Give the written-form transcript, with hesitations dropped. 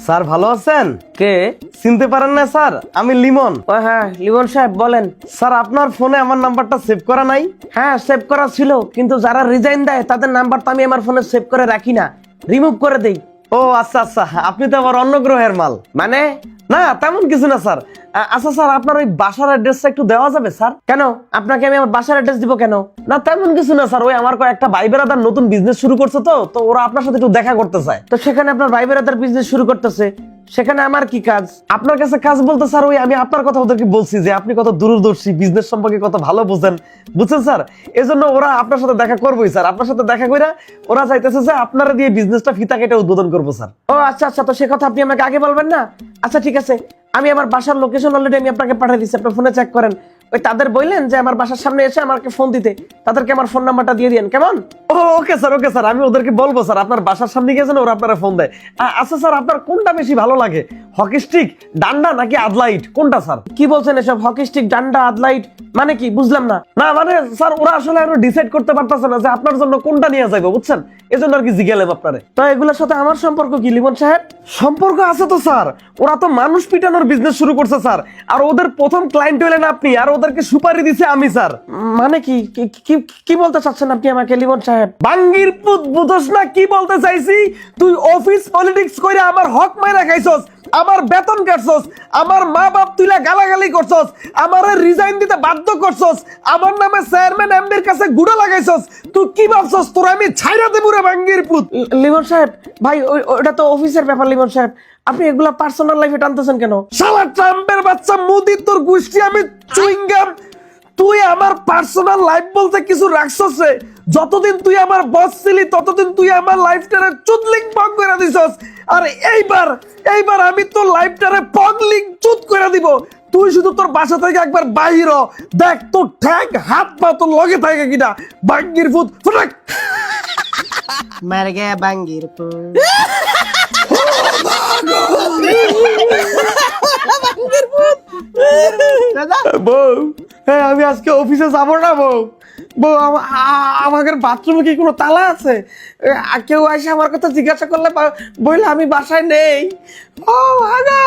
Sir ভালো আছেন? কে? চিনতে পারেন না স্যার? আমি লিমন। ও হ্যাঁ, লিমন সাহেব বলেন। স্যার আপনার ফোনে আমার নাম্বারটা সেভ করা নাই? হ্যাঁ, সেভ করা ছিল, কিন্তু যারা রিজাইন দেয় তাদের নাম্বার তো আমি আমার ফোনে সেভ করে রাখি না, রিমুভ করে দেই। ও আচ্ছা আচ্ছা, আপনি তো আবার অন্য গ্রহের মাল। মানে? না তেমন কিছু না স্যার। আচ্ছা স্যার, আপনার ওই বাসার অ্যাড্রেসটা একটু দেওয়া যাবে স্যার? কেন, আপনাকে আমি আমার বাসার অ্যাড্রেস দিব কেন? না তেমন কিছু না স্যার, ওই আমার কয়েকটা ভাই বেরাদার নতুন বিজনেস শুরু করছে, তো ওরা আপনার সাথে একটু দেখা করতে চায়। তো সেখানে আপনার ভাই বেরাদার বিজনেস শুরু করতেছে, সেখানে আমার কি কাজ? আপনার কাছে কাজ বলতে স্যার ওই আমি আপনার কথা ওদেরকে বলছি যে আপনি কত দূরদর্শী, বিজনেস সম্পর্কে কত ভালো বুঝেন, বুঝছেন স্যার? এজন্য ওরা আপনার সাথে দেখা করবোই স্যার। আপনার সাথে দেখা কইরা ওরা চাইতেছে যে আপনারা দিয়ে বিজনেসটা ফিতা কেটে উদ্বোধন করবো স্যার। ও আচ্ছা আচ্ছা, তো সে কথা আপনি আমাকে আগে বলবেন না? আচ্ছা ঠিক আছে, আমি আমার বাসার লোকেশন অলরেডি আমি আপনাকে পাঠিয়ে দিচ্ছি, আপনার ফোনে চেক করেন। ওই তাদের বললেন যে আমার বাসার সামনে এসে আমাকে ফোন দিতে, তাদেরকে আমার ফোন নাম্বারটা দিয়ে দিন, কেমন? ওকে স্যার, আমি ওদেরকে বলবো স্যার আপনার বাসার সামনে গিয়েছেন, ওরা আপনারা ফোন দেয়। আচ্ছা স্যার, আপনার কোনটা বেশি ভালো লাগে, হকি স্টিক, ডান্ডা নাকি আদলাইট, কোনটা স্যার? কি বলছেন এসব? হকি স্টিক, ডান্ডা, আদলাইট মানে কি? বুঝলাম না। না মানে স্যার ওরা আসলে আরো ডিসাইড করতে পারতেছে না যে আপনার জন্য কোনটা নিয়ে যাইবো, বুঝছেন? এজন্য আর কি জিজ্ঞাসা আপনারে। তো এগুলোর সাথে আমার সম্পর্ক কি লিমন সাহেব? সম্পর্ক আছে তো স্যার, ওরা তো মানুষ পিটানোর বিজনেস শুরু করছে স্যার, আর ওদের প্রথম ক্লায়েন্ট হলেন আপনি, আর ওদেরকে সুপারি দিছে আমি স্যার। মানে কি কি বলতে চাচ্ছেন আপনি আমাকে লিমন সাহেব? বাঙ্গির পুত বুঝোস না কি বলতে চাইছি? তুই অফিস পলিটিক্স করে আমার হক মাইরা খাইছস, আমার বেতন কাটছস, আমার মা বাপ তুইলা গালাগালি করছস, আমারে রিজাইন দিতে বাধ্য করছস, আমার নামে চেয়ারম্যান এমডির কাছে গুড়া লাগাইছস। তুই কি ভাবছস তোর আমি ছাইরা দেব রে বাঙ্গির পুত? লিমন সাহেব ভাই, ওটা তো অফিসের ব্যাপার লিমন সাহেব, আপনি এগুলা পার্সোনাল লাইফে টানতেছেন কেন? শালা ট্রাম্পের বাচ্চা মুদি, তোর গুষ্টি আমি চুইংগাম। তুই আমার পার্সোনাল লাইফ বলতে কিছু রাখছস রে? যতদিন তুই আমার বস ছিলি ততদিন তুই আমার লাইফটারে চুদলিং পং করে দিছস, আর এইবার আমি তোর লাইফটারে পগলিং চুদ করে দিব। তুই শুধু তোর বাসা থেকে একবার বাইর হ, দেখ তোর ঠ্যাং হাত পা তোর লগে থাকে কিনা। বাঙ্গির ফুট ফুটাক। मर गया बांगीरपुर। বউ, হ্যাঁ আমি আজকে অফিসে যাবো না বউ। বউ আমাদের বাথরুমে কি কোনো তালা আছে? কেউ এসে আমার কথা জিজ্ঞাসা করলে বললে আমি বাসায় নেই। ও ভাগা।